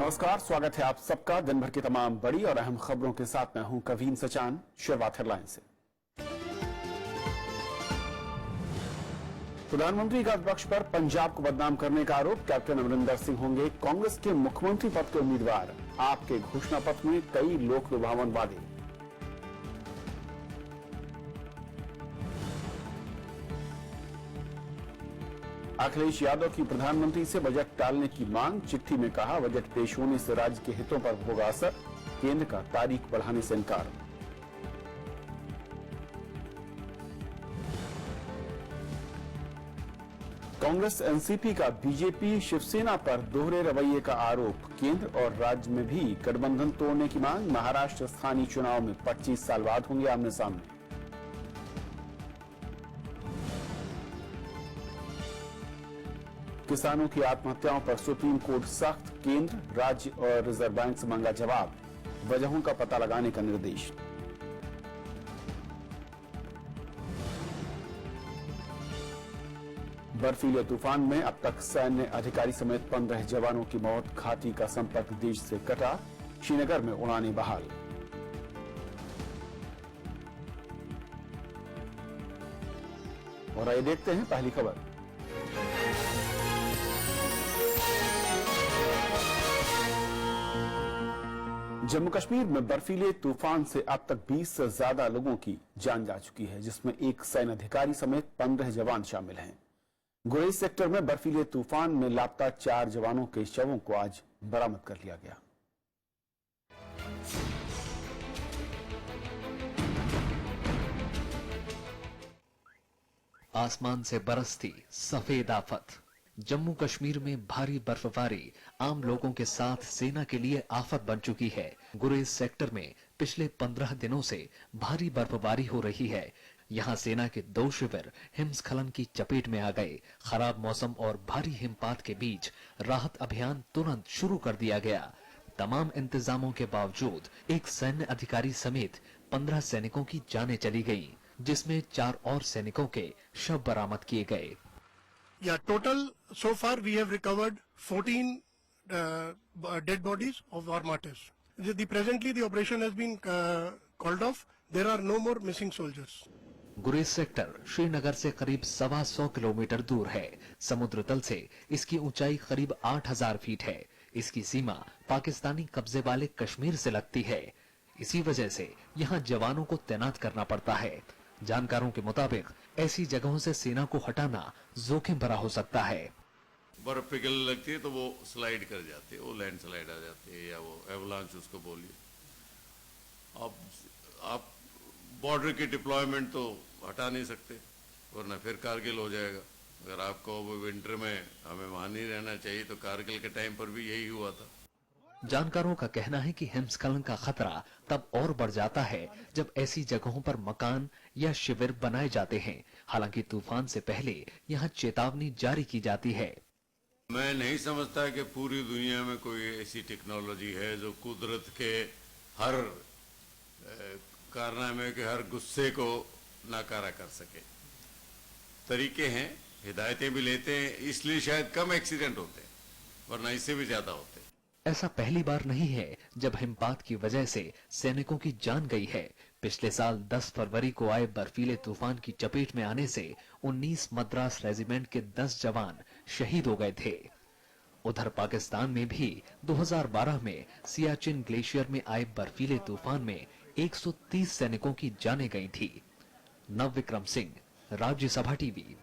नमस्कार, स्वागत है आप सबका दिन भर की तमाम बड़ी और अहम खबरों के साथ। मैं हूं कवीन सचान। शुरुआत हेडलाइन से। प्रधानमंत्री का विपक्ष पर पंजाब को बदनाम करने का आरोप। कैप्टन अमरिंदर सिंह होंगे कांग्रेस के मुख्यमंत्री पद के उम्मीदवार। आपके घोषणा पत्र में कई लोक लुभावन वादे। अखिलेश यादव की प्रधानमंत्री से बजट टालने की मांग। चिट्ठी में कहा, बजट पेश होने से राज्य के हितों पर होगा असर। केंद्र का तारीख बढ़ाने से इनकार। कांग्रेस एनसीपी का बीजेपी शिवसेना पर दोहरे रवैये का आरोप। केंद्र और राज्य में भी गठबंधन तोड़ने की मांग। महाराष्ट्र स्थानीय चुनाव में 25 साल बाद होंगे आमने सामने। किसानों की आत्महत्याओं पर सुप्रीम कोर्ट सख्त। केंद्र, राज्य और रिजर्व बैंक से मांगा जवाब। वजहों का पता लगाने का निर्देश। बर्फीले तूफान में अब तक सैन्य अधिकारी समेत 15 जवानों की मौत। घाटी का संपर्क देश से कटा। श्रीनगर में उड़ानें बहाल। और आइए देखते हैं पहली खबर। जम्मू कश्मीर में बर्फीले तूफान से अब तक 20 से ज्यादा लोगों की जान जा चुकी है, जिसमें एक सैन्य अधिकारी समेत 15 जवान शामिल हैं। गुरेज सेक्टर में बर्फीले तूफान में लापता 4 जवानों के शवों को आज बरामद कर लिया गया। आसमान से बरसती सफेद आफत। जम्मू कश्मीर में भारी बर्फबारी आम लोगों के साथ सेना के लिए आफत बन चुकी है। गुरेज सेक्टर में पिछले 15 दिनों से भारी बर्फबारी हो रही है। यहां सेना के 2 शिविर हिमस्खलन की चपेट में आ गए। खराब मौसम और भारी हिमपात के बीच राहत अभियान तुरंत शुरू कर दिया गया। तमाम इंतजामों के बावजूद एक सैन्य अधिकारी समेत 15 सैनिकों की जानें चली गईं, जिसमें 4 और सैनिकों के शव बरामद किए गए। Yeah, total so far we have recovered 14 dead bodies of our martyrs. Presently the operation has been called off. There are no more missing soldiers. Gurez sector Srinagar से करीब 125 किलोमीटर दूर है। समुद्र तल से इसकी ऊंचाई करीब 8000 फीट है। इसकी सीमा पाकिस्तानी कब्जे वाले कश्मीर से लगती है। इसी वजह से यहाँ जवानों को तैनात करना पड़ता है। जानकारों के मुताबिक ऐसी जगहों से सेना को हटाना जोखिम भरा हो सकता है। बर्फ पिघलने लगती है तो वो स्लाइड कर जाती है, वो लैंड स्लाइड आ जाती है, या वो एवलांच उसको बोलिए। अब आप बॉर्डर की डिप्लॉयमेंट तो हटा नहीं सकते, वरना फिर कारगिल हो जाएगा। अगर आपको विंटर में हमें वहां नहीं रहना चाहिए तो कारगिल के टाइम पर भी यही हुआ था। जानकारों का कहना है कि हिमस्खलन का खतरा तब और बढ़ जाता है जब ऐसी जगहों पर मकान या शिविर बनाए जाते हैं। हालांकि तूफान से पहले यहां चेतावनी जारी की जाती है। मैं नहीं समझता कि पूरी दुनिया में कोई ऐसी टेक्नोलॉजी है जो कुदरत के हर कारनामे के हर गुस्से को नाकारा कर सके। तरीके हैं, हिदायतें भी लेते हैं, इसलिए शायद कम एक्सीडेंट होते हैं, वरना इससे भी ज्यादा होते हैं। ऐसा पहली बार नहीं है जब हिमपात की वजह से सैनिकों की जान गई है। पिछले साल 10 फरवरी को आए बर्फीले तूफान की चपेट में आने से 19 मद्रास रेजिमेंट के 10 जवान शहीद हो गए थे। उधर पाकिस्तान में भी 2012 में सियाचिन ग्लेशियर में आए बर्फीले तूफान में 130 सैनिकों की जानें गई थी। नवविक्रम सिंह, राज्यसभा टीवी।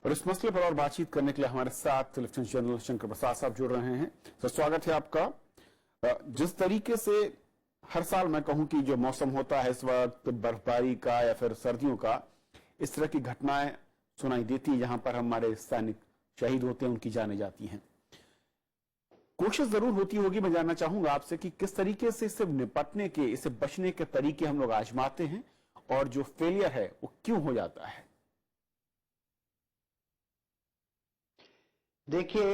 और इस मसले पर और बातचीत करने के लिए हमारे साथ लेफ्टिनेंट जनरल शंकर प्रसाद साहब जुड़ रहे हैं। तो स्वागत है आपका। जिस तरीके से हर साल मैं कहूं कि जो मौसम होता है इस वक्त बर्फबारी का या फिर सर्दियों का, इस तरह की घटनाएं सुनाई देती है जहां पर हमारे सैनिक शहीद होते हैं, उनकी जाने जाती हैं। कोशिश जरूर होती होगी, मैं जानना चाहूंगा आपसे कि किस तरीके से इससे निपटने के, इससे बचने के तरीके हम लोग आजमाते हैं और जो फेलियर है वो क्यों हो जाता है। देखिए,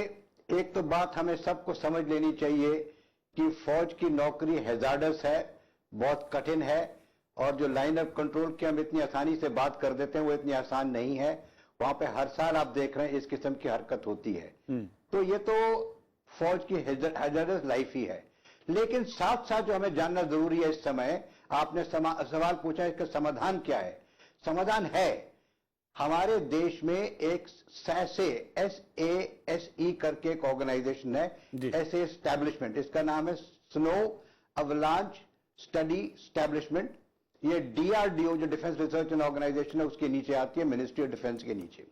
एक तो बात हमें सबको समझ लेनी चाहिए कि फौज की नौकरी हैजार्डस है, बहुत कठिन है, और जो लाइन ऑफ कंट्रोल की हम इतनी आसानी से बात कर देते हैं वो इतनी आसान नहीं है। वहां पे हर साल आप देख रहे हैं इस किस्म की हरकत होती है। तो ये तो फौज की हैजर्डस लाइफ ही है। लेकिन साथ साथ जो हमें जानना जरूरी है इस समय, आपने सवाल पूछा इसका समाधान क्या है। समाधान है, हमारे देश में एक SASE करके एक ऑर्गेनाइजेशन है, ऐसे एस्टैब्लिशमेंट, इसका नाम है स्नो अवलांच स्टडी एस्टैब्लिशमेंट। ये DRDO जो डिफेंस रिसर्च एंड ऑर्गेनाइजेशन है उसके नीचे आती है, मिनिस्ट्री ऑफ डिफेंस के नीचे।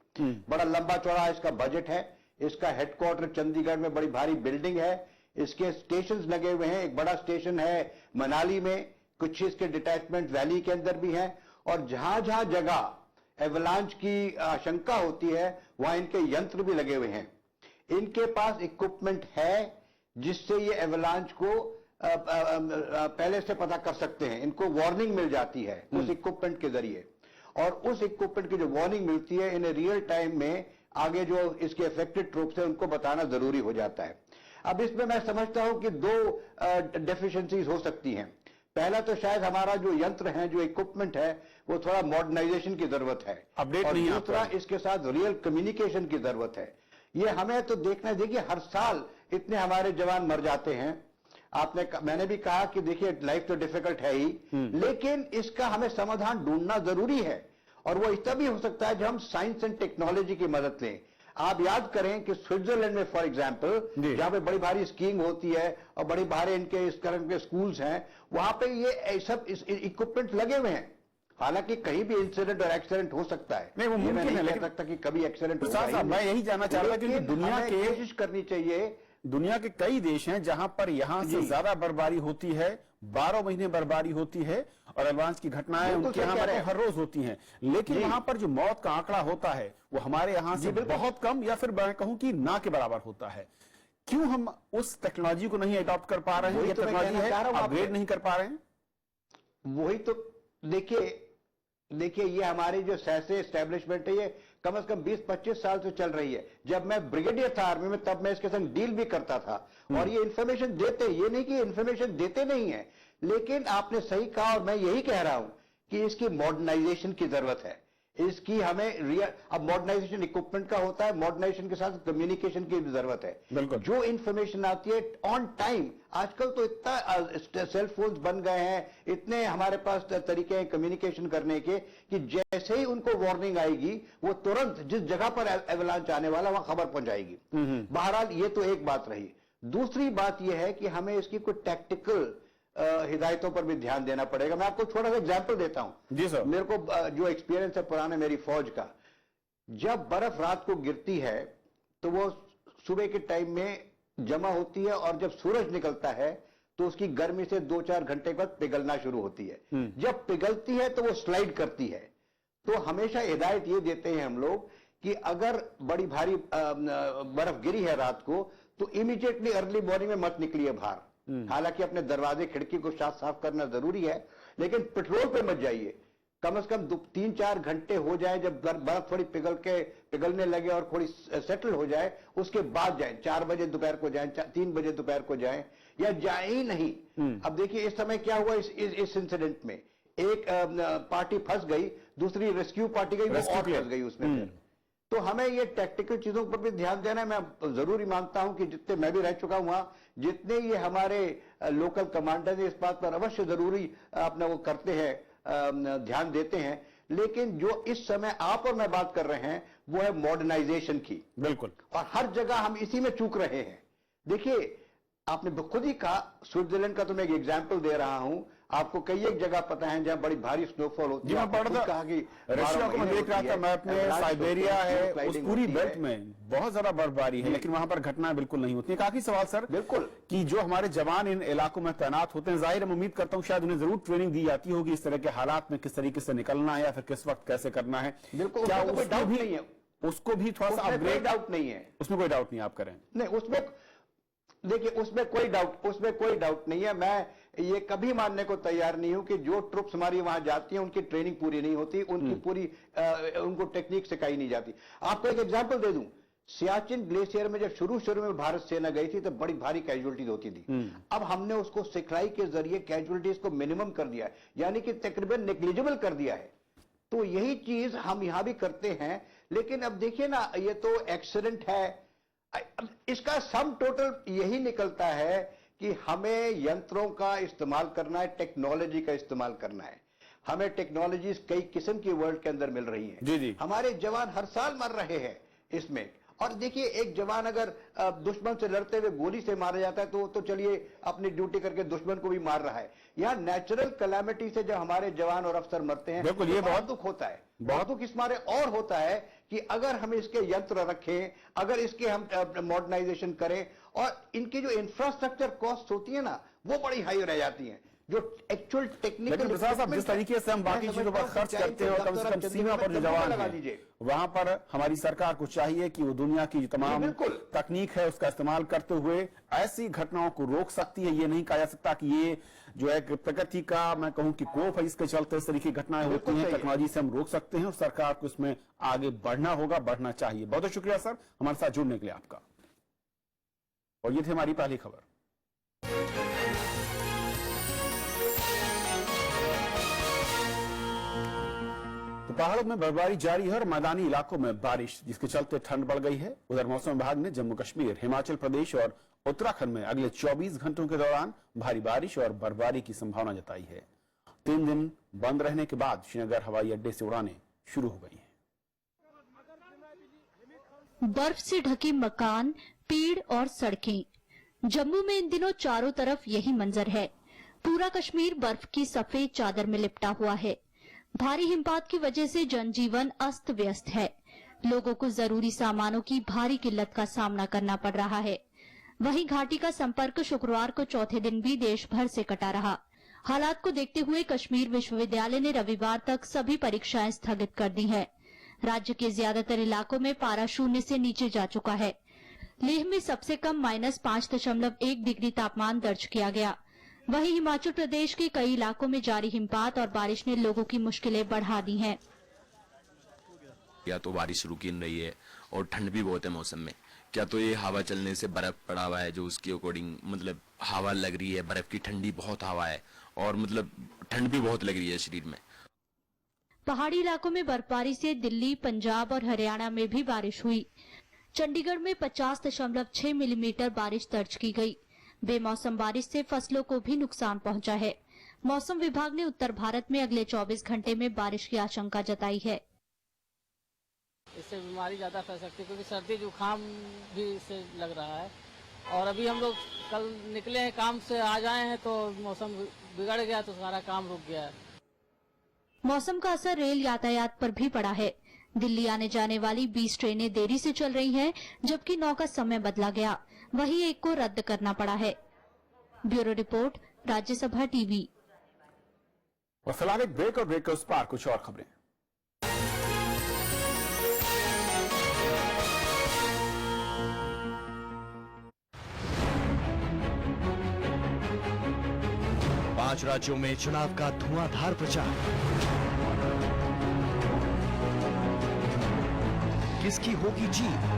बड़ा लंबा चौड़ा इसका बजट है। इसका हेडक्वार्टर चंडीगढ़ में बड़ी भारी बिल्डिंग है। इसके स्टेशन लगे हुए हैं, एक बड़ा स्टेशन है मनाली में, कुछ इसके डिटैचमेंट वैली के अंदर भी है, और जहां जहां जगह एवलांच की आशंका होती है वहां इनके यंत्र भी लगे हुए हैं। इनके पास इक्विपमेंट है जिससे ये एवलांच को पहले से पता कर सकते हैं। इनको वार्निंग मिल जाती है उस इक्विपमेंट के जरिए, और उस इक्विपमेंट की जो वार्निंग मिलती है इन्हें रियल टाइम में आगे जो इसके अफेक्टेड ट्रूप्स है उनको बताना जरूरी हो जाता है। अब इसमें मैं समझता हूं कि दो डेफिशिएंसीज हो सकती हैं। पहला तो शायद हमारा जो यंत्र है, जो इक्विपमेंट है, वो थोड़ा मॉडर्नाइजेशन की जरूरत है, अपडेट और नहीं है दूसरा आपका। इसके साथ रियल कम्युनिकेशन की जरूरत है। ये हमें तो देखना, देखिए हर साल इतने हमारे जवान मर जाते हैं। मैंने भी कहा कि देखिए लाइफ तो डिफिकल्ट है ही, लेकिन इसका हमें समाधान ढूंढना जरूरी है, और वो तभी हो सकता है जब हम साइंस एंड टेक्नोलॉजी की मदद लें। आप याद करें कि स्विट्जरलैंड में फॉर एग्जांपल, जहां पे बड़ी भारी स्कीइंग होती है और बड़ी भारी इनके इस तरह के स्कूल्स हैं, वहां पे ये सब इक्विपमेंट लगे हुए हैं। हालांकि कहीं भी इंसिडेंट और एक्सीडेंट हो सकता है, नहीं, वो ये मैं मुमकिन है, नहीं कह लेकिन सकता कि कभी एक्सीडेंट प्रसाद साहब, मैं यही जानना चाह रहा था कि दुनिया के कोशिश करनी चाहिए। दुनिया के कई देश हैं जहां पर यहां से ज्यादा बर्फबारी होती है, 12 महीने बर्फबारी होती है, और एडवांस की घटनाएं बिल्कुल उनके सही यहाँ कह रहे पर हैं। हर रोज होती हैं, लेकिन जी। वहां पर जो मौत का आंकड़ा होता है वो हमारे यहाँ से बहुत कम, या फिर मैं कहूं कि ना के बराबर होता है। क्यों हम उस टेक्नोलॉजी को नहीं अडॉप्ट कर पा रहे हैं? वही ये तो मैं टेक्नोलॉजी कहना है, चाह रहा हूं अपग्रेड आपसे। नहीं कर पा रहे हैं। वही तो देखिए ये हमारी जो सैसे एस्टेब्लिशमेंट है, ये कम से कम 20-25 साल से चल रही है। जब मैं ब्रिगेडियर था आर्मी में, तब मैं इसके संग डील भी करता था, और ये इन्फॉर्मेशन देते, ये नहीं कि इन्फॉर्मेशन देते नहीं है, लेकिन आपने सही कहा, और मैं यही कह रहा हूं कि इसकी मॉडर्नाइजेशन की जरूरत है। इसकी हमें अब मॉडर्नाइजेशन इक्विपमेंट का होता है, मॉडर्नाइजेशन के साथ कम्युनिकेशन की भी जरूरत है। बिल्कुल। जो इंफॉर्मेशन आती है ऑन टाइम, आजकल तो इतना सेल फोन्स बन गए हैं, इतने हमारे पास तरीके हैं कम्युनिकेशन करने के, कि जैसे ही उनको वार्निंग आएगी वो तुरंत जिस जगह पर एवलांच आने वाला वहां खबर पहुंचाएगी। बहरहाल ये तो एक बात रही। दूसरी बात यह है कि हमें इसकी कोई टैक्टिकल हिदायतों पर भी ध्यान देना पड़ेगा। मैं आपको छोटा सा एग्जांपल देता हूं। जी सर। मेरे को जो एक्सपीरियंस है पुराने मेरी फौज का, जब बर्फ रात को गिरती है तो वो सुबह के टाइम में जमा होती है, और जब सूरज निकलता है तो उसकी गर्मी से 2-4 घंटे बाद पिघलना शुरू होती है। जब पिघलती है तो वो स्लाइड करती है। तो हमेशा हिदायत ये देते हैं हम लोग कि अगर बड़ी भारी बर्फ गिरी है रात को, तो इमीडिएटली अर्ली मॉर्निंग में मत निकलिए बाहर। हालांकि अपने दरवाजे खिड़की को साफ करना जरूरी है, लेकिन पेट्रोल पे मत जाइए। कम से कम 3-4 घंटे हो जाए, जब बर्फ थोड़ी पिघलने लगे और थोड़ी सेटल हो जाए, उसके बाद जाएं। 4 बजे दोपहर को जाएं, 3 बजे दोपहर को जाएं, या जाए ही नहीं। अब देखिए इस समय क्या हुआ इस इंसिडेंट में, एक पार्टी फंस गई, दूसरी रेस्क्यू पार्टी गई, वो और फंस गई उसमें फिर। तो हमें ये टैक्टिकल चीजों पर भी ध्यान देना है। मैं जरूरी मानता हूं कि जितने मैं भी रह चुका हूं वहां, जितने ये हमारे लोकल कमांडर इस बात पर अवश्य जरूरी अपना वो करते हैं, ध्यान देते हैं। लेकिन जो इस समय आप और मैं बात कर रहे हैं वो है मॉडर्नाइजेशन की। बिल्कुल। और हर जगह हम इसी में चूक रहे हैं। देखिए आपने खुद ही कहा, स्विट्जरलैंड का तो मैं एक एग्जाम्पल दे रहा हूं। आपको कई एक जगह पता है जहां बड़ी भारी स्नोफॉल होती है। मैं पढ़ रहा था कि रशिया को, मैं देख रहा था मैप में, साइबेरिया है, उस पूरी बेल्ट में बहुत ज्यादा बर्फबारी है, लेकिन वहां पर घटनाएं बिल्कुल नहीं होती। एक आखिरी सवाल सर, बिल्कुल, कि जो हमारे जवान इन इलाकों में तैनात होते हैं, जाहिर मैं उम्मीद करता हूं शायद उन्हें जरूर ट्रेनिंग दी जाती होगी इस तरह के हालात में किस तरीके से निकलना है, या फिर किस वक्त कैसे करना है। बिल्कुल, क्या उसमें कोई डाउट नहीं है, उसको भी थोड़ा सा अपग्रेड, डाउट नहीं है, उसमें कोई डाउट नहीं आप करें? नहीं, उसमें देखिए उसमें कोई डाउट नहीं है। मैं ये कभी मानने को तैयार नहीं हूं कि जो ट्रुप्स हमारी वहां जाती हैं उनकी ट्रेनिंग पूरी नहीं होती, उनकी पूरी उनको टेक्निक सिखाई नहीं जाती। आपको एक एग्जांपल दे दूं, सियाचिन ग्लेशियर में जब शुरू में भारत सेना गई थी तो बड़ी भारी कैजुअलिटीज होती थी। अब हमने उसको सिखलाई के जरिए कैजुअलिटीज को मिनिमम कर दिया है, यानी कि तकरीबन नेग्लिजिबल कर दिया है। तो यही चीज हम यहां भी करते हैं। लेकिन अब देखिए ना, ये तो एक्सीडेंट है, अब इसका सम टोटल यही निकलता है कि हमें यंत्रों का इस्तेमाल करना है, टेक्नोलॉजी का इस्तेमाल करना है। हमें टेक्नोलॉजीज कई किस्म की वर्ल्ड के अंदर मिल रही हैं। जी जी। हमारे जवान हर साल मर रहे हैं इसमें। और देखिए, एक जवान अगर दुश्मन से लड़ते हुए गोली से मारा जाता है तो चलिए अपनी ड्यूटी करके दुश्मन को भी मार रहा है। यहाँ नेचुरल कैलामिटी से जब हमारे जवान और अफसर मरते हैं, बिल्कुल, ये तो बहुत दुख होता है। बहुत दुख इस मारे और होता है कि अगर हम इसके यंत्र रखें, अगर इसके हम मॉडर्नाइजेशन करें, और इनकी जो इंफ्रास्ट्रक्चर कॉस्ट होती है ना, वो बड़ी हाई रह जाती है। जो एक्चुअल टेक्निकल, लेकिन प्रसाद साहब, जिस तरीके से हम बाकी चीजों पर खर्च करते हैं और कम से कम सीमा पर जो जवान हैं, वहां पर हमारी सरकार को चाहिए कि वो दुनिया की जो तमाम तकनीक है उसका इस्तेमाल करते हुए ऐसी घटनाओं को रोक सकती है। ये नहीं कहा जा सकता कि ये जो एक प्रकृति का, मैं कहूं कि कोप है, इसके चलते इस तरीके की घटनाएं होती हैं। टेक्नोलॉजी से हम रोक सकते हैं और सरकार को इसमें आगे बढ़ना होगा, बढ़ना चाहिए। बहुत बहुत शुक्रिया सर हमारे साथ जुड़ने के लिए आपका। और ये थी हमारी पहली खबर। तो पहाड़ों में बर्फबारी जारी है और मैदानी इलाकों में बारिश, जिसके चलते ठंड बढ़ गई है। उधर मौसम विभाग ने जम्मू कश्मीर, हिमाचल प्रदेश और उत्तराखंड में अगले 24 घंटों के दौरान भारी बारिश और बर्फबारी की संभावना जताई है। 3 दिन बंद रहने के बाद श्रीनगर हवाई अड्डे से उड़ानें शुरू हो गई हैं। बर्फ से ढके मकान, पेड़ और सड़कें। जम्मू में इन दिनों चारों तरफ यही मंजर है। पूरा कश्मीर बर्फ की सफेद चादर में लिपटा हुआ है। भारी हिमपात की वजह से जनजीवन अस्त व्यस्त है। लोगों को जरूरी सामानों की भारी किल्लत का सामना करना पड़ रहा है। वहीं घाटी का संपर्क शुक्रवार को चौथे दिन भी देश भर से कटा रहा। हालात को देखते हुए कश्मीर विश्वविद्यालय ने रविवार तक सभी परीक्षाएं स्थगित कर दी हैं। राज्य के ज्यादातर इलाकों में पारा शून्य से नीचे जा चुका है। लेह में सबसे कम -5.1 डिग्री तापमान दर्ज किया गया। वहीं हिमाचल प्रदेश के कई इलाकों में जारी हिमपात और बारिश ने लोगों की मुश्किलें बढ़ा दी हैं। या तो बारिश रुकी नहीं रही है और ठंड भी बहुत है मौसम में। क्या तो ये हवा चलने से बर्फ पड़ा हुआ है, जो उसके अकॉर्डिंग मतलब हवा लग रही है, बर्फ की ठंडी बहुत हवा है और मतलब ठंड भी बहुत लग रही है शरीर में। पहाड़ी इलाकों में बर्फबारी से दिल्ली, पंजाब और हरियाणा में भी बारिश हुई। चंडीगढ़ में 50.6 मिलीमीटर बारिश दर्ज की गई। बेमौसम बारिश से फसलों को भी नुकसान पहुंचा है। मौसम विभाग ने उत्तर भारत में अगले 24 घंटे में बारिश की आशंका जताई है। इससे बीमारी ज्यादा फैल सकती है, क्योंकि सर्दी जुकाम भी इससे लग रहा है। और अभी हम लोग कल निकले हैं काम से, आ जाए हैं तो मौसम बिगड़ गया, तो सारा काम रुक गया है। मौसम का असर रेल यातायात पर भी पड़ा है। दिल्ली आने जाने वाली 20 ट्रेनें देरी से चल रही हैं, जबकि 9 का समय बदला गया। वहीं एक को रद्द करना पड़ा है। Bureau report, Rajya Sabha TV. और फिलहाल एक ब्रेक, और ब्रेक के उस पार कुछ और खबरें। पांच राज्यों में चुनाव का धुआंधार प्रचार। किसकी होगी जीत?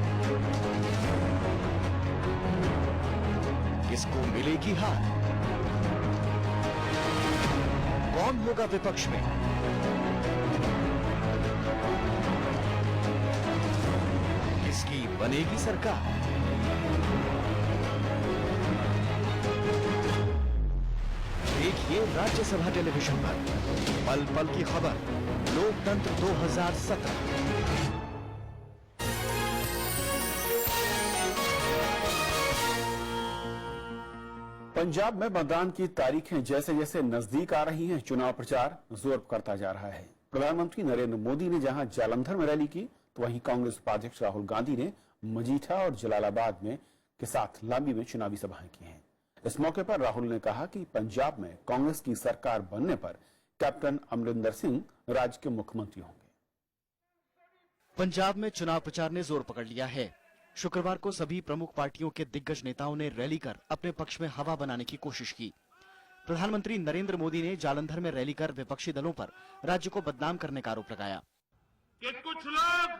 किसको मिलेगी हार? कौन होगा विपक्ष में? किसकी बनेगी सरकार? देखिए राज्यसभा टेलीविजन पर पल पल की खबर, लोकतंत्र 2017। पंजाब में मतदान की तारीखें जैसे जैसे नजदीक आ रही हैं, चुनाव प्रचार जोर पकड़ता जा रहा है। प्रधानमंत्री नरेंद्र मोदी ने जहां जालंधर में रैली की, तो वहीं कांग्रेस उपाध्यक्ष राहुल गांधी ने मजीठा और जलालाबाद में के साथ लांबी में चुनावी सभाएं की हैं। इस मौके पर राहुल ने कहा कि पंजाब में कांग्रेस की सरकार बनने पर कैप्टन अमरिंदर सिंह राज्य के मुख्यमंत्री होंगे। पंजाब में चुनाव प्रचार ने जोर पकड़ लिया है। शुक्रवार को सभी प्रमुख पार्टियों के दिग्गज नेताओं ने रैली कर अपने पक्ष में हवा बनाने की कोशिश की। प्रधानमंत्री नरेंद्र मोदी ने जालंधर में रैली कर विपक्षी दलों पर राज्य को बदनाम करने का आरोप लगाया कि कुछ लोग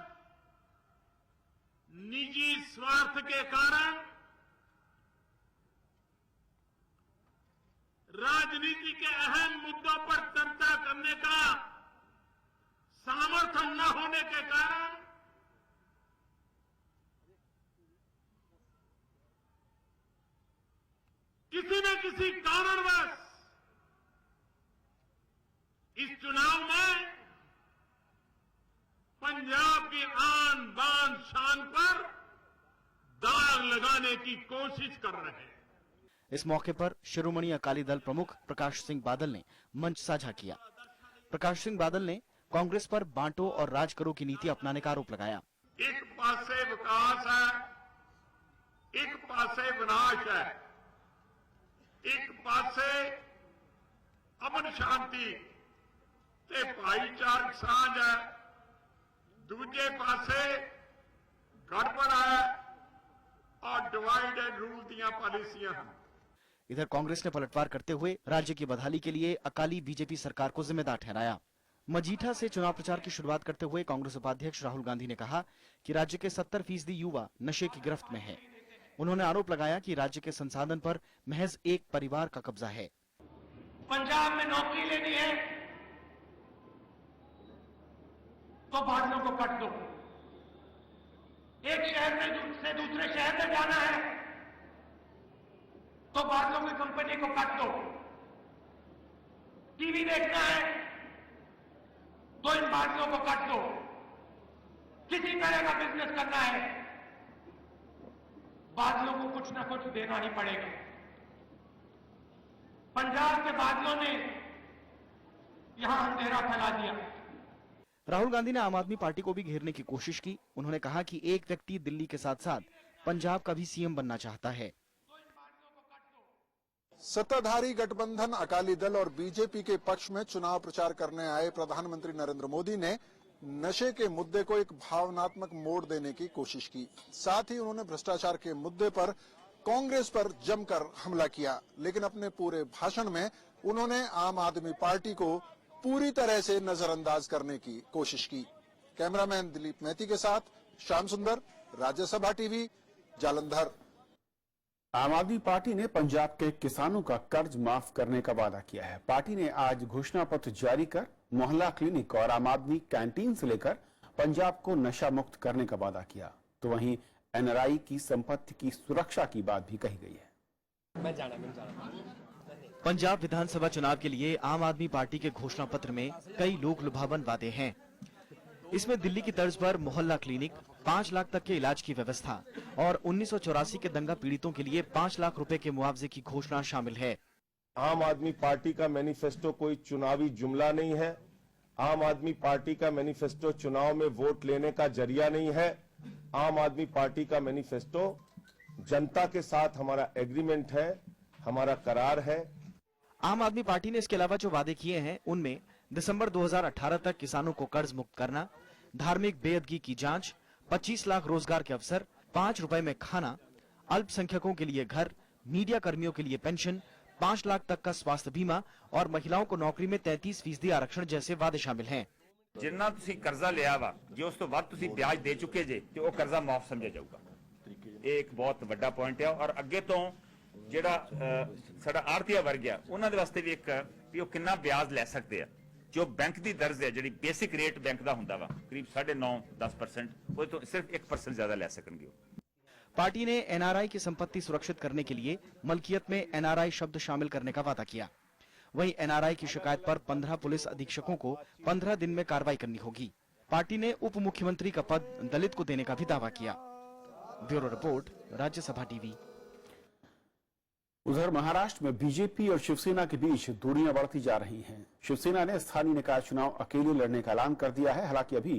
निजी स्वार्थ के कारण राजनीति के अहम मुद्दों पर चर्चा करने का सामर्थ्य न होने के कारण इस चुनाव में पंजाब की आन बान शान पर दाग लगाने की कोशिश कर रहे हैं। इस मौके पर शिरोमणि अकाली दल प्रमुख प्रकाश सिंह बादल ने मंच साझा किया। प्रकाश सिंह बादल ने कांग्रेस पर बांटो और राज करो की नीति अपनाने का आरोप लगाया। एक पासे विकास है, एक पासे विनाश है, एक पासे अमन शांति ते भाईचारक सांझ है, दूजे पासे गड़बड़ है और डिवाइड एंड रूल दियां पॉलिसियां हैं। इधर कांग्रेस ने पलटवार करते हुए राज्य की बदहाली के लिए अकाली बीजेपी सरकार को जिम्मेदार ठहराया। मजीठा से चुनाव प्रचार की शुरुआत करते हुए कांग्रेस उपाध्यक्ष राहुल गांधी ने कहा कि राज्य के 70% युवा नशे की गिरफ्त में है। उन्होंने आरोप लगाया कि राज्य के संसाधन पर महज एक परिवार का कब्जा है। पंजाब में नौकरी लेनी है तो बादलों को कट दो, एक शहर में से दूसरे शहर में जाना है तो बादलों की कंपनी को कट दो, टीवी देखना है तो इन बादलों को कट दो, किसी तरह का बिजनेस करना है बादलों को कुछ ना कुछ देना ही पड़ेगा। पंजाब के बादलों ने यहां अंधेरा फैला दिया। राहुल गांधी ने आम आदमी पार्टी को भी घेरने की कोशिश की। उन्होंने कहा कि एक व्यक्ति दिल्ली के साथ साथ पंजाब का भी सीएम बनना चाहता है। सत्ताधारी गठबंधन अकाली दल और बीजेपी के पक्ष में चुनाव प्रचार करने आए प्रधानमंत्री नरेंद्र मोदी ने नशे के मुद्दे को एक भावनात्मक मोड़ देने की कोशिश की। साथ ही उन्होंने भ्रष्टाचार के मुद्दे पर कांग्रेस पर जमकर हमला किया, लेकिन अपने पूरे भाषण में उन्होंने आम आदमी पार्टी को पूरी तरह से नजरअंदाज करने की कोशिश की। कैमरामैन दिलीप मेहती के साथ श्याम सुंदर, राज्यसभा टीवी, जालंधर। आम आदमी पार्टी ने पंजाब के किसानों का कर्ज माफ करने का वादा किया है। पार्टी ने आज घोषणा पत्र जारी कर मोहल्ला क्लिनिक और आम आदमी कैंटीन से लेकर पंजाब को नशा मुक्त करने का वादा किया। तो वहीं एनआरआई की संपत्ति की सुरक्षा की बात भी कही गई है। पंजाब विधानसभा चुनाव के लिए आम आदमी पार्टी के घोषणा पत्र में कई लोक लुभावन वादे हैं। इसमें दिल्ली की तर्ज पर मोहल्ला क्लिनिक, 5 लाख तक के इलाज की व्यवस्था और 1984 के दंगा पीड़ितों के लिए 5 लाख रुपए के मुआवजे की घोषणा शामिल है। आम आदमी पार्टी का मैनिफेस्टो कोई चुनावी जुमला नहीं है। आम आदमी पार्टी का मैनिफेस्टो चुनाव में वोट लेने का जरिया नहीं है। आम आदमी पार्टी का मैनिफेस्टो जनता के साथ हमारा एग्रीमेंट है, हमारा करार है। आम आदमी पार्टी ने इसके अलावा जो वादे किए हैं उनमें दिसंबर 2018 तक किसानों को कर्ज मुक्त करना, धार्मिक बेअदगी की जांच, 25 लाख रोजगार के अवसर, 5 रुपए में खाना, अल्पसंख्यकों के लिए घर, मीडिया कर्मियों के लिए पेंशन, 5 लाख तक का स्वास्थ्य बीमा और महिलाओं को नौकरी में 33% आरक्षण जैसे वादे शामिल हैं। जिन्ना तुसी कर्जा लिया वा जो उस तो बाद तुसी ब्याज दे चुके जे ते वो कर्जा माफ समझा जाऊगा। एक बहुत बड़ा पॉइंट है। और अगे तो ਜਿਹੜਾ ਸਾਡਾ ਆਰਥਿਕ ਵਰਗ ਆ ਉਹਨਾਂ ਦੇ ਵਾਸਤੇ ਵੀ ਇੱਕ ਵੀ ਉਹ ਕਿੰਨਾ ਵਿਆਜ ਲੈ ਸਕਦੇ ਆ। ਜੋ ਬੈਂਕ ਦੀ ਦਰਜ ਹੈ ਜਿਹੜੀ ਬੇਸਿਕ ਰੇਟ ਬੈਂਕ ਦਾ ਹੁੰਦਾ ਵਾ ਕਰੀਬ 9.5-10%, ਉਹ ਤੋਂ सिर्फ 1% ज्यादा ले सकणगे। पार्टी ने एनआरआई की संपत्ति सुरक्षित करने के लिए मलकियत में एनआरआई शब्द शामिल करने का वादा किया। वहीं एनआरआई की शिकायत पर 15 पुलिस अधीक्षकों को 15 दिन में कार्रवाई करनी होगी। पार्टी ने उप मुख्यमंत्री का पद दलित को देने का भी दावा किया। Bureau report, Rajya Sabha TV. उधर महाराष्ट्र में बीजेपी और शिवसेना के बीच दूरियां बढ़ती जा रही हैं। शिवसेना ने स्थानीय निकाय चुनाव अकेले लड़ने का ऐलान कर दिया है। हालांकि अभी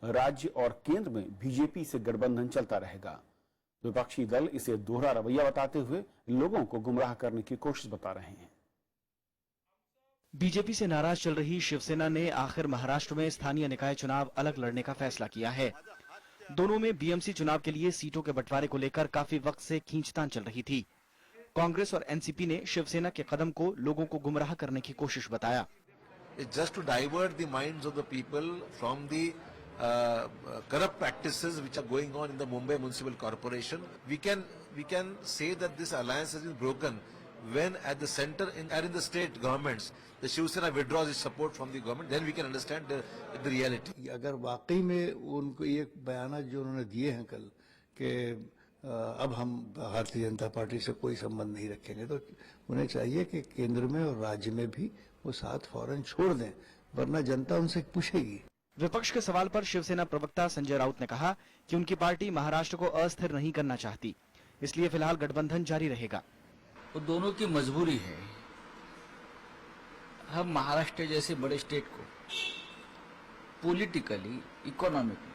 राज्य और केंद्र में बीजेपी से गठबंधन चलता रहेगा। विपक्षी दल इसे दोहरा रवैया बताते हुए लोगों को गुमराह करने की कोशिश बता रहे हैं। बीजेपी से नाराज चल रही शिवसेना ने आखिर महाराष्ट्र में स्थानीय निकाय चुनाव अलग लड़ने का फैसला किया है। दोनों में बीएमसी चुनाव के लिए सीटों के बंटवारे को लेकर काफी वक्त से खींचतान चल रही थी। कांग्रेस और एनसीपी ने शिवसेना के कदम को लोगों को गुमराह करने की कोशिश बताया। It's just to divert the minds of the people from the corrupt practices which are going on in the Mumbai Municipal Corporation. We can say that this alliance has been broken when at the center and in the state governments the Shiv Sena withdraws its support from the government. Then we can understand the reality. अगर वाकई में उनको ये बयान जो उन्होंने दिए हैं कल कि अब हम भारतीय जनता पार्टी से कोई संबंध नहीं रखेंगे, तो उन्हें चाहिए कि केंद्र में और राज्य में भी वो साथ फौरन छोड़ दें वरना जनता उनसे पूछेगी। विपक्ष के सवाल पर शिवसेना प्रवक्ता संजय राउत ने कहा कि उनकी पार्टी महाराष्ट्र को अस्थिर नहीं करना चाहती, इसलिए फिलहाल गठबंधन जारी रहेगा। वो दोनों की मजबूरी है। हम महाराष्ट्र जैसे बड़े स्टेट को पॉलिटिकली, इकोनॉमिकली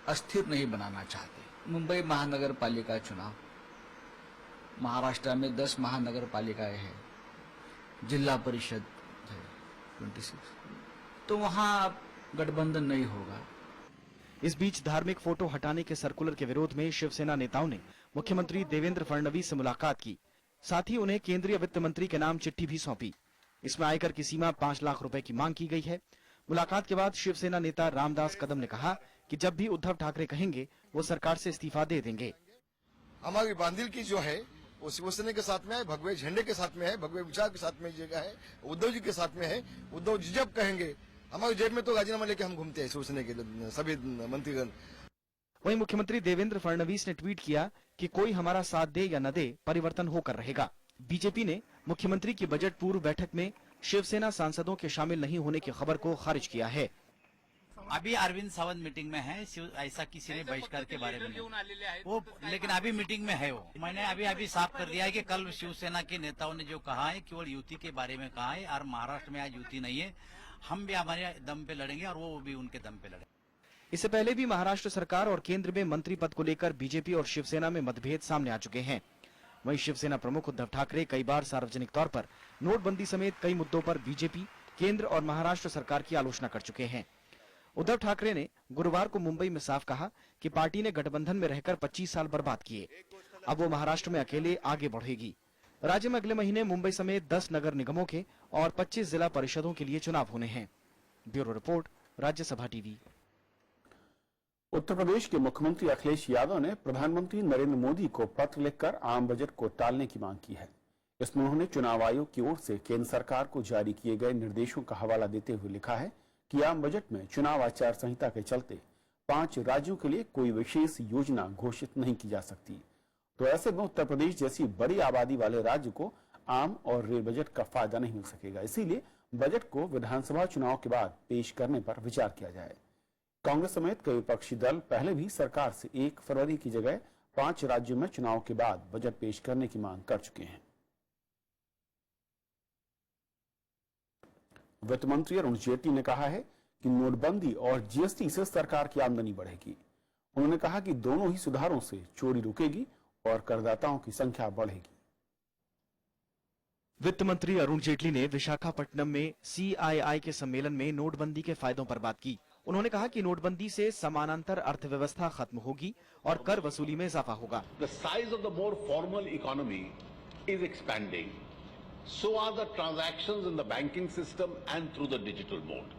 अस्थिर नहीं बनाना चाहते। मुंबई महानगर पालिका चुनाव, महाराष्ट्र में 10 महानगर पालिकाएं हैं, जिला परिषद है 26, तो वहां गठबंधन नहीं होगा। इस बीच धार्मिक फोटो हटाने के सर्कुलर के विरोध में शिवसेना नेताओं ने मुख्यमंत्री देवेंद्र फडणवीस से मुलाकात की। साथ ही उन्हें केंद्रीय वित्त मंत्री के नाम चिट्ठी भी सौंपी। इसमें आयकर की सीमा 5 लाख रुपए की मांग की गई है। मुलाकात के बाद शिवसेना नेता रामदास कदम ने कहा कि जब भी उद्धव ठाकरे कहेंगे वो सरकार से इस्तीफा दे देंगे। हमारी बांधिलकी जो है वो शिवसेना के साथ में है, भगवे झंडे के साथ में है, भगवे विचार के साथ में जगह है, उद्धव जी के साथ में है। उद्धव जी जब कहेंगे, हमारे जेब में तो राजीनामा लेके हम घूमते हैं शिवसेना के सभी मंत्रीगण। वहीं मुख्यमंत्री देवेंद्र फडणवीस ने ट्वीट किया कि कोई हमारा साथ दे या न दे, परिवर्तन होकर रहेगा। बीजेपी ने मुख्यमंत्री की बजट पूर्व बैठक में शिवसेना सांसदों के शामिल नहीं होने की खबर को खारिज किया है। अभी अरविंद सावंत मीटिंग में है, ऐसा किसी ने बहिष्कार के बारे में नहीं। वो लेकिन अभी मीटिंग में है। वो मैंने अभी साफ कर दिया है कि कल शिवसेना के नेताओं ने जो कहा है केवल युति के बारे में कहा है, और महाराष्ट्र में आज युति नहीं है। हम भी हमारे दम पे लड़ेंगे और वो भी उनके दम पे लड़ेंगे। इससे पहले भी महाराष्ट्र सरकार और केंद्र में मंत्री पद को लेकर बीजेपी और शिवसेना में मतभेद सामने आ चुके हैं। वहीं शिवसेना प्रमुख उद्धव ठाकरे कई बार सार्वजनिक तौर पर नोटबंदी समेत कई मुद्दों पर बीजेपी, केंद्र और महाराष्ट्र सरकार की आलोचना कर चुके हैं। उद्धव ठाकरे ने गुरुवार को मुंबई में साफ कहा कि पार्टी ने गठबंधन में रहकर 25 साल बर्बाद किए, अब वो महाराष्ट्र में अकेले आगे बढ़ेगी। राज्य में अगले महीने मुंबई समेत 10 नगर निगमों के और 25 जिला परिषदों के लिए चुनाव होने हैं। Bureau report, Rajya Sabha TV. Uttar Pradesh के मुख्यमंत्री अखिलेश यादव ने प्रधानमंत्री नरेंद्र मोदी को पत्र लिखकर आम बजट को टालने की मांग की है। इसमें उन्होंने चुनाव आयोग की ओर से केंद्र सरकार को जारी किए गए निर्देशों का हवाला देते हुए लिखा है कि आम बजट में चुनाव आचार संहिता के चलते 5 राज्यों के लिए कोई विशेष योजना घोषित नहीं की जा सकती। तो ऐसे में उत्तर प्रदेश जैसी बड़ी आबादी वाले राज्य को आम और रेल बजट का फायदा नहीं मिल सकेगा। इसीलिए बजट को विधानसभा चुनाव के बाद पेश करने पर विचार किया जाए। कांग्रेस समेत कई विपक्षी दल पहले भी सरकार से 1 फरवरी की जगह 5 राज्यों में चुनाव के बाद बजट पेश करने की मांग कर चुके हैं। वित्त मंत्री अरुण जेटली ने कहा है कि नोटबंदी और जीएसटी से सरकार की आमदनी बढ़ेगी। उन्होंने कहा कि दोनों ही सुधारों से चोरी रुकेगी और करदाताओं की संख्या बढ़ेगी। वित्त मंत्री अरुण जेटली ने विशाखापट्टनम में CII के सम्मेलन में नोटबंदी के फायदों पर बात की। उन्होंने कहा कि नोटबंदी से समानांतर अर्थव्यवस्था खत्म होगी और कर वसूली में इजाफा होगा। The size of the more formal economy is expanding. So are the transactions in the banking system and through the digital mode.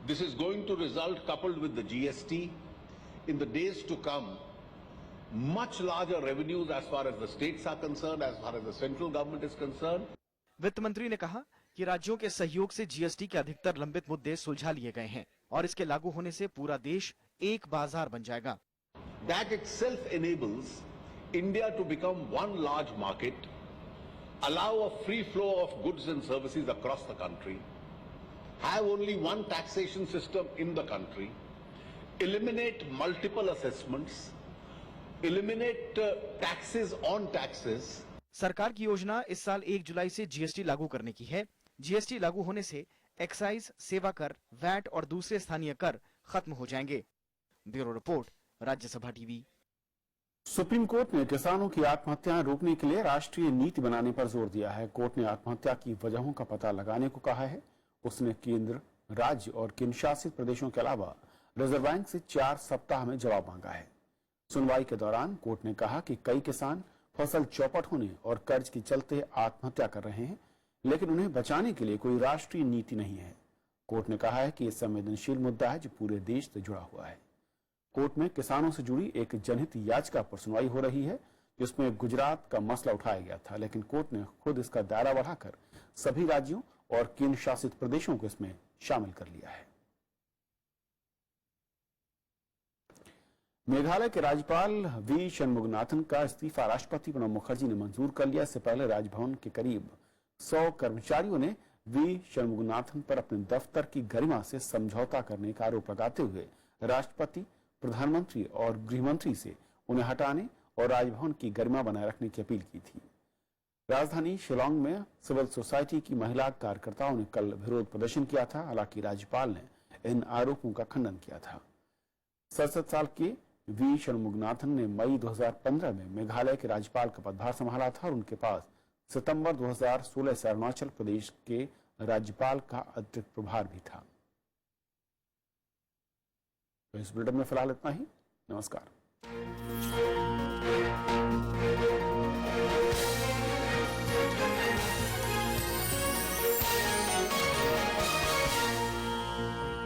This is going to result, coupled with the GST, in the days to come, much larger revenues as far as the states are concerned, as far as the central government is concerned. वित्त मंत्री ने कहा कि राज्यों के सहयोग से GST के अधिकतर लंबित मुद्दे सुलझा लिए गए हैं और इसके लागू होने से पूरा देश एक बाजार बन जाएगा। That itself enables India to become one large market, allow a free flow of goods and services across the country, have only one taxation system in the country, eliminate multiple assessments, eliminate taxes on taxes. सरकार की योजना इस साल 1 जुलाई से GST लागू करने की है। जीएसटी लागू होने से एक्साइज, सेवा कर, वैट और दूसरे स्थानीय कर खत्म हो जाएंगे। Bureau report, Rajya Sabha TV. Supreme court ने किसानों की आत्महत्याएं रोकने के लिए राष्ट्रीय नीति बनाने पर जोर दिया है। कोर्ट ने आत्महत्या की वजहों का पता लगाने को कहा है। उसने केंद्र, राज्य और केंद्र शासित प्रदेशों के अलावा रिजर्व बैंक से 4 सप्ताह में जवाब मांगा है। सुनवाई के दौरान कोर्ट ने कहा कि कई किसान फसल चौपट होने और कर्ज के चलते आत्महत्या कर रहे हैं, लेकिन उन्हें बचाने के लिए कोई राष्ट्रीय नीति नहीं है। कोर्ट ने कहा है कि यह संवेदनशील मुद्दा है जो पूरे देश से जुड़ा हुआ है। कोर्ट में किसानों से जुड़ी एक जनहित याचिका पर सुनवाई हो रही है, जिसमें गुजरात का मसला उठाया गया था, लेकिन कोर्ट ने खुद इसका दायरा बढ़ाकर सभी राज्यों और केंद्र शासित प्रदेशों को इसमें शामिल कर लिया है। मेघालय के राज्यपाल वी षणमुगनाथन का इस्तीफा राष्ट्रपति प्रणब मुखर्जी ने मंजूर कर लिया। इससे पहले राजभवन के करीब 100 कर्मचारियों ने वी षणमुगनाथन पर अपने दफ्तर की गरिमा से समझौता करने का आरोप लगाते हुए राष्ट्रपति, प्रधानमंत्री और गृहमंत्री से उन्हें हटाने और राजभवन की गरिमा बनाए रखने की अपील की थी। राजधानी शिलांग में सिविल सोसाइटी की महिला कार्यकर्ताओं ने कल विरोध प्रदर्शन किया था। हालांकि राज्यपाल ने इन आरोपों का खंडन किया था। 67 साल के वी षणमुगनाथन ने मई 2015 में मेघालय के राज्यपाल का पदभार संभाला था और उनके पास सितंबर 2016 से अरुणाचल प्रदेश के राज्यपाल का अतिरिक्त प्रभार भी था। तो इस बुलेटिन में फिलहाल इतना ही। नमस्कार।